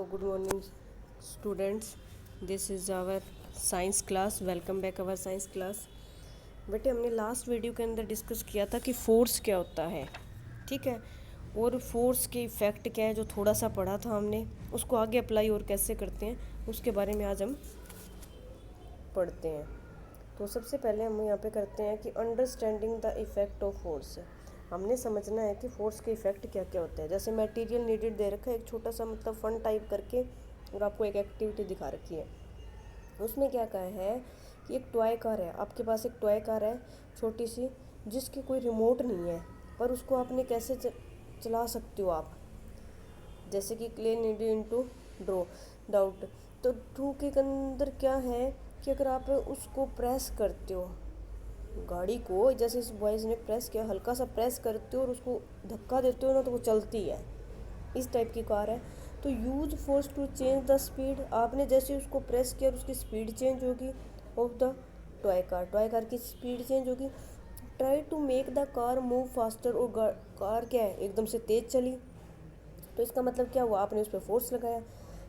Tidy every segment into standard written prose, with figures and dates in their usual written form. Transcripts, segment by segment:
Hello, good morning, students. This is our science class. Welcome back our science class. बेटे हमने last video के अंदर discuss किया था कि फोर्स क्या होता है, ठीक है, और फोर्स के इफ़ेक्ट क्या है, जो थोड़ा सा पढ़ा था हमने, उसको आगे अप्लाई और कैसे करते हैं उसके बारे में आज हम पढ़ते हैं। तो सबसे पहले हम यहाँ पे करते हैं कि understanding the effect of force. हमने समझना है कि फोर्स के इफ़ेक्ट क्या क्या होते हैं। जैसे मटेरियल नीडेड दे रखा है एक छोटा सा मतलब फन टाइप करके, और आपको एक एक्टिविटी दिखा रखी है। उसमें क्या कहा है कि एक टॉय कार है, आपके पास एक टॉय कार है छोटी सी, जिसकी कोई रिमोट नहीं है, पर उसको आपने कैसे चला सकते हो आप। जैसे कि clay kneaded into draw doubt, तो ड्रू के अंदर क्या है कि अगर आप उसको प्रेस करते हो गाड़ी को, जैसे इस बॉयज़ ने प्रेस किया, हल्का सा प्रेस करते हो और उसको धक्का देते हो ना, तो वो चलती है। इस टाइप की कार है। तो use force to change the speed, आपने जैसे उसको प्रेस किया और उसकी स्पीड चेंज होगी ऑफ द टॉय कार की स्पीड चेंज होगी। Try to make the car move faster, और कार क्या है एकदम से तेज़ चली, तो इसका मतलब क्या हुआ, आपने उस पर फोर्स लगाया।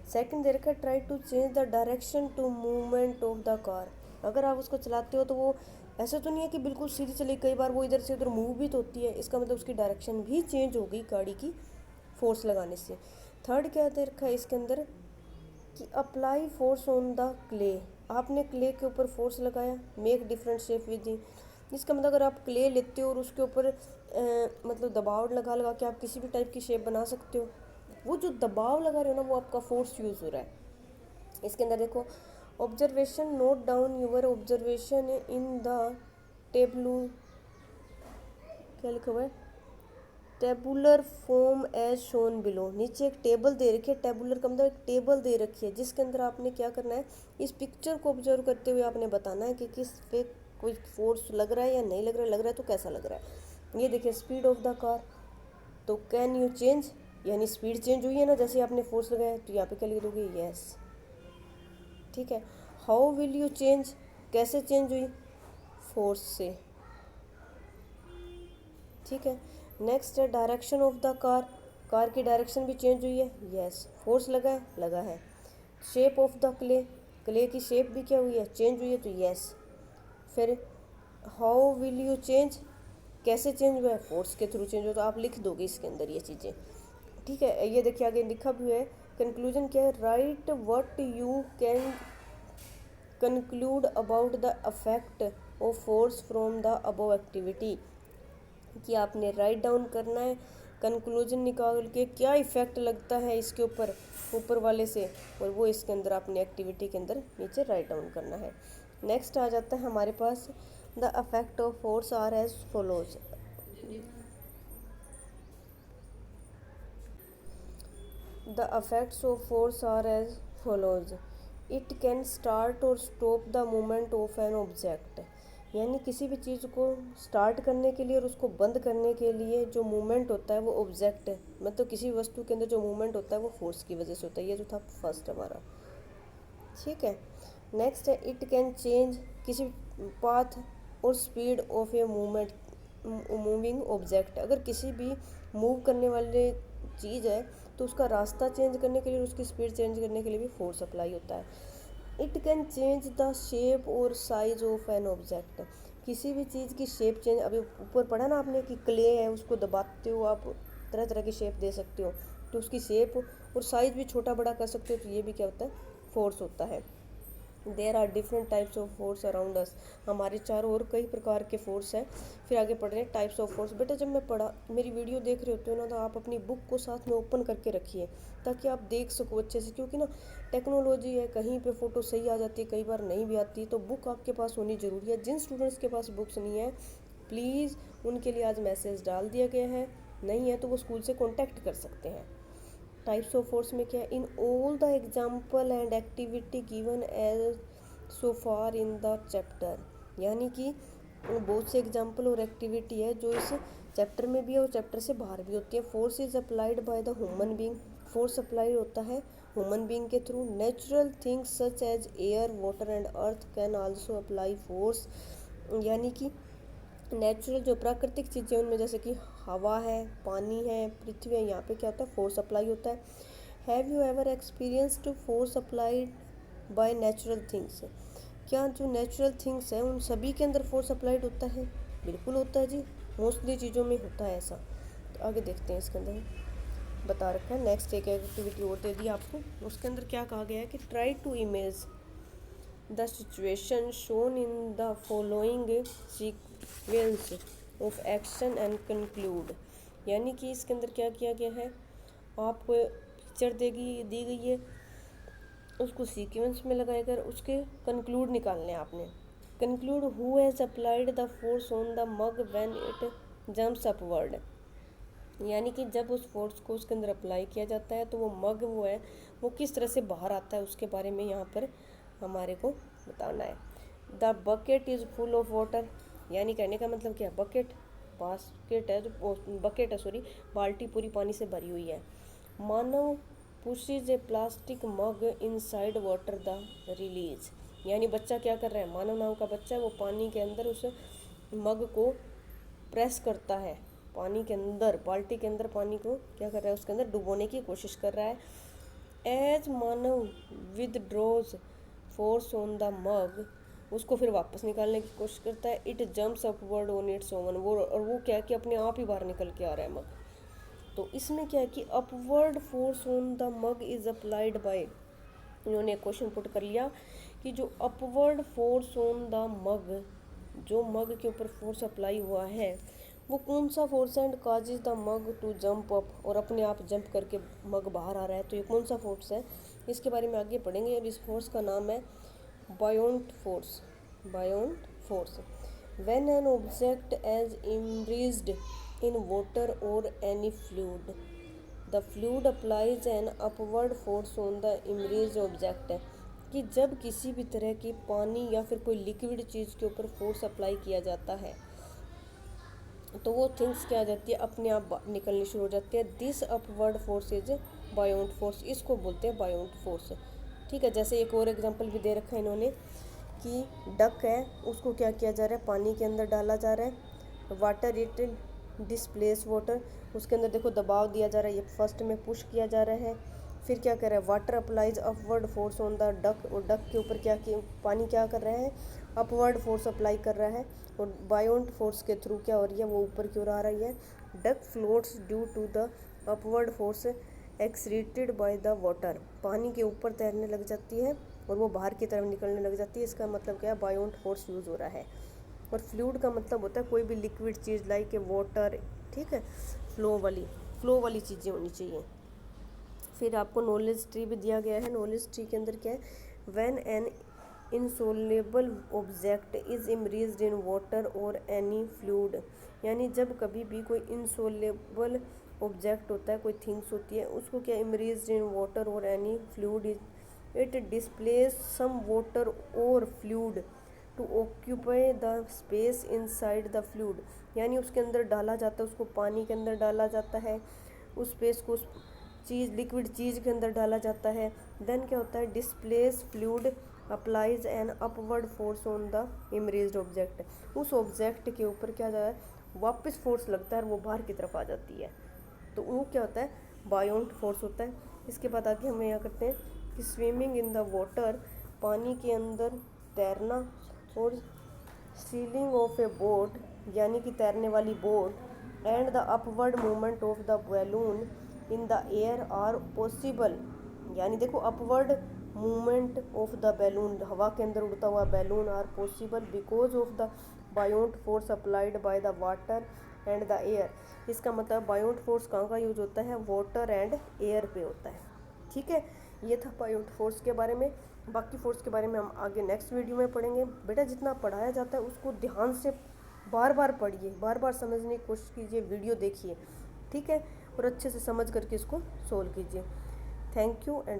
सेकंड दे रखा है try to change the direction to movement of the car, अगर आप उसको चलाते हो तो वो ऐसा तो नहीं है कि बिल्कुल सीधी चली, कई बार वो इधर से उधर मूव भी तो होती है, इसका मतलब उसकी डायरेक्शन भी चेंज होगी गाड़ी की फोर्स लगाने से। थर्ड क्या दे रखा है इसके अंदर कि apply force on the clay, आपने क्ले के ऊपर फोर्स लगाया। Make different shape with the, इसका मतलब अगर आप क्ले लेते हो और उसके ऊपर मतलब दबाव लगा लगा के आप किसी भी टाइप की शेप बना सकते हो। वो जो दबाव लगा रहे हो ना, वो आपका फोर्स यूज़ हो रहा है। इसके अंदर देखो, observation note down your observation in the table, क्या लिखा हुआ है, tabular form as shown below. नीचे एक टेबल दे रखी है, टेबुलर का मतलब एक टेबल दे रखी है, जिसके अंदर आपने क्या करना है, इस पिक्चर को ऑब्जर्व करते हुए आपने बताना है कि किस पे कोई फोर्स लग रहा है या नहीं लग रहा है तो कैसा लग रहा है। ये देखिए स्पीड ऑफ द कार, तो कैन यू चेंज, यानी स्पीड चेंज हुई है ना, जैसे आपने फोर्स लगाया, तो यहाँ पे क्या लिख दोगे, यस, ठीक है। हाउ विल यू चेंज, कैसे चेंज हुई, फोर्स से, ठीक है। नेक्स्ट है direction of the car, car की डायरेक्शन भी चेंज हुई है, यस, फोर्स लगा है, लगा है। Shape of the clay, clay की शेप भी क्या हुई है, चेंज हुई है, तो यस। फिर हाउ विल यू चेंज, कैसे चेंज हुआ है, फोर्स के थ्रू चेंज हो, तो आप लिख दोगे इसके अंदर ये चीज़ें, ठीक है। ये देखिए आगे लिखा भी है, कंक्लूजन क्या है, right what you can conclude about the effect of force from the above activity, कि आपने राइट डाउन करना है, कंक्लूजन निकाल के क्या इफ़ेक्ट लगता है इसके ऊपर ऊपर वाले से, और वो इसके अंदर आपने एक्टिविटी के अंदर नीचे राइट डाउन करना है। नेक्स्ट आ जाता है हमारे पास, the effect of force are as follows. The effects of force are as follows, it can start or stop the movement of an object, यानी किसी भी चीज़ को स्टार्ट करने के लिए और उसको बंद करने के लिए जो मूवमेंट होता है वो ऑब्जेक्ट है, मतलब किसी वस्तु के अंदर जो मूवमेंट होता है वो फोर्स की वजह से होता है। ये जो था फर्स्ट हमारा, ठीक है। नेक्स्ट है इट कैन चेंज, किसी पाथ और speed of a movement moving object, अगर किसी भी मूव करने वाले चीज़ है तो उसका रास्ता चेंज करने के लिए, उसकी स्पीड चेंज करने के लिए भी फोर्स अप्लाई होता है। It can change the shape और साइज ऑफ एन ऑब्जेक्ट, किसी भी चीज़ की शेप चेंज, अभी ऊपर पढ़ा ना आपने कि क्ले है, उसको दबाते हो आप तरह तरह की शेप दे सकते हो, तो उसकी शेप और साइज भी छोटा बड़ा कर सकते हो, तो ये भी क्या होता है, फोर्स होता है। There are different types of force around us, हमारे चारों और कई प्रकार के फोर्स हैं। फिर आगे पढ़ रहे हैं टाइप्स ऑफ फोर्स। बेटा जब मैं पढ़ा, मेरी वीडियो देख रहे होते हो ना, तो आप अपनी बुक को साथ में ओपन करके रखिए ताकि आप देख सको अच्छे से, क्योंकि ना टेक्नोलॉजी है, कहीं पे फ़ोटो सही आ जाती है, कई बार नहीं भी आती, तो बुक आपके पास होनी ज़रूरी है। जिन स्टूडेंट्स के पास बुक्स नहीं है, प्लीज़ उनके लिए आज मैसेज डाल दिया गया है, नहीं है तो वो स्कूल से कॉन्टैक्ट कर सकते हैं। टाइप्स ऑफ फोर्स में क्या है, in all the example and activity given as so far in the chapter, यानी कि बहुत से एग्जाम्पल और एक्टिविटी है जो इस चैप्टर में भी है और चैप्टर से बाहर भी होती है। Force is applied by the human being, force apply होता है ह्यूमन बीइंग के थ्रू। Natural things such as air water and earth can also apply force, यानी कि नेचुरल जो प्राकृतिक चीज़ें उनमें जैसे कि हवा है, पानी है, पृथ्वी है, यहाँ पे क्या होता है, फोर्स अप्लाई होता है। Have you ever experienced force applied by natural things? क्या जो नेचुरल थिंग्स हैं उन सभी के अंदर फोर्स अप्लाइड होता है? बिल्कुल होता है जी, मोस्टली चीज़ों में होता है ऐसा। तो आगे देखते हैं, इसके अंदर बता रखा है। नेक्स्ट एक एक्टिविटी और दे दी आपको, उसके अंदर क्या कहा गया है कि try to image the situation shown in the following sequence of action and conclude. यानी कि इसके अंदर क्या किया गया है, आपको पिक्चर दी गई है, उसको सीक्वेंस में लगाकर उसके कंक्लूड निकालने हैं आपने। Conclude who has applied the force on the mug when it jumps upward. यानी कि जब उस फोर्स को उसके अंदर अप्लाई किया जाता है तो वो मग वो है वो किस तरह से बाहर आता है, उसके बारे में यहाँ पर हमारे को बताना है। The bucket is full of water. यानी कहने का मतलब क्या है, बकेट बास्केट है, जो बकेट है सॉरी, बाल्टी पूरी पानी से भरी हुई है। Manav pushes a plastic mug inside water the release. यानी बच्चा क्या कर रहा है, मानव नाम का बच्चा है, वो पानी के अंदर उस मग को प्रेस करता है, पानी के अंदर, बाल्टी के अंदर पानी को क्या कर रहा है, उसके अंदर डुबोने की कोशिश कर रहा है। As Manav withdraws force on the mug, उसको फिर वापस निकालने की कोशिश करता है। It jumps upward on its own, वो क्या है कि अपने आप ही बाहर निकल के आ रहा है मग। तो इसमें क्या है कि upward force on the mug is applied bye, इन्होंने क्वेश्चन पुट कर लिया कि जो अपवर्ड फोर्स ऑन द मग, जो मग के ऊपर फोर्स अप्लाई हुआ है वो कौन सा force and causes the mug to jump up, और अपने आप जंप करके मग बाहर आ रहा है, तो ये कौन सा फोर्स है, इसके बारे में आगे पढ़ेंगे। और इस फोर्स का नाम है buoyant force. Buoyant force when an object is immersed in water or any fluid, the fluid applies an upward force on the immersed object. कि जब किसी भी तरह की पानी या फिर कोई लिक्विड चीज़ के ऊपर फोर्स अप्लाई किया जाता है तो वो थिंग्स क्या आ जाती है, अपने आप निकलनी शुरू हो जाती है। This upward force is बायोंट force, इसको बोलते हैं बायोंट फोर्स। ठीक है, जैसे एक और एग्जांपल भी दे रखा है इन्होंने कि डक है, उसको क्या किया जा रहा है, पानी के अंदर डाला जा रहा है। वाटर इट डिस्प्लेस वाटर, उसके अंदर देखो दबाव दिया जा रहा है, ये फर्स्ट में पुश किया जा रहा है। फिर क्या कर रहा है, water applies upward force on the duck, और डक के ऊपर क्या पानी क्या कर रहा है, अपवर्ड फोर्स अप्लाई कर रहा है। और बायोंट फोर्स के थ्रू क्या हो रही है, वो ऊपर की ओर आ रही है। Duck floats due to the upward force exerted by the water, पानी के ऊपर तैरने लग जाती है और वो बाहर की तरफ निकलने लग जाती है। इसका मतलब क्या है, बायोंट फोर्स यूज़ हो रहा है। और फ्लूइड का मतलब होता है कोई भी लिक्विड चीज़ लाइक वाटर, ठीक है, फ्लो वाली चीज़ें होनी चाहिए। फिर आपको नॉलेज ट्री भी दिया गया है। नॉलेज ट्री के अंदर क्या है, when an insoluble object is emerged in water or any fluid. यानी जब कभी भी कोई इनसोलेबल ऑब्जेक्ट होता है, कोई थिंग्स होती है, उसको क्या immersed in water or any fluid, it displace some water or fluid to occupy the space inside the fluid. यानी उसके अंदर डाला जाता है, उसको पानी के अंदर डाला जाता है, उस स्पेस को उस चीज़ लिक्विड चीज़ के अंदर डाला जाता है। देन क्या होता है, displace fluid applies an upward force on the immersed object. उस ऑब्जेक्ट के ऊपर क्या जाए, वापस फोर्स लगता है और वो बाहर की तरफ आ जाती है, तो वो क्या होता है, बायोंट फोर्स होता है। इसके बाद आगे हम यहाँ करते हैं कि स्विमिंग इन द वाटर, पानी के अंदर तैरना, और सीलिंग ऑफ ए बोट, यानी कि तैरने वाली boat, and the upward movement of the balloon in the air are possible. यानी देखो upward movement of the balloon, हवा के अंदर उड़ता हुआ balloon, are possible because of the buoyant force applied by the water and the air. इसका मतलब बायोंट force कहाँ का यूज होता है, वाटर एंड एयर पे होता है। ठीक है, ये था बायोंट फोर्स के बारे में। बाकी फोर्स के बारे में हम आगे नेक्स्ट वीडियो में पढ़ेंगे। बेटा जितना पढ़ाया जाता है उसको ध्यान से बार बार पढ़िए, बार बार समझने की कोशिश कीजिए, वीडियो देखिए, ठीक है, और अच्छे से समझ करके इसको सोल्व कीजिए। Thank you and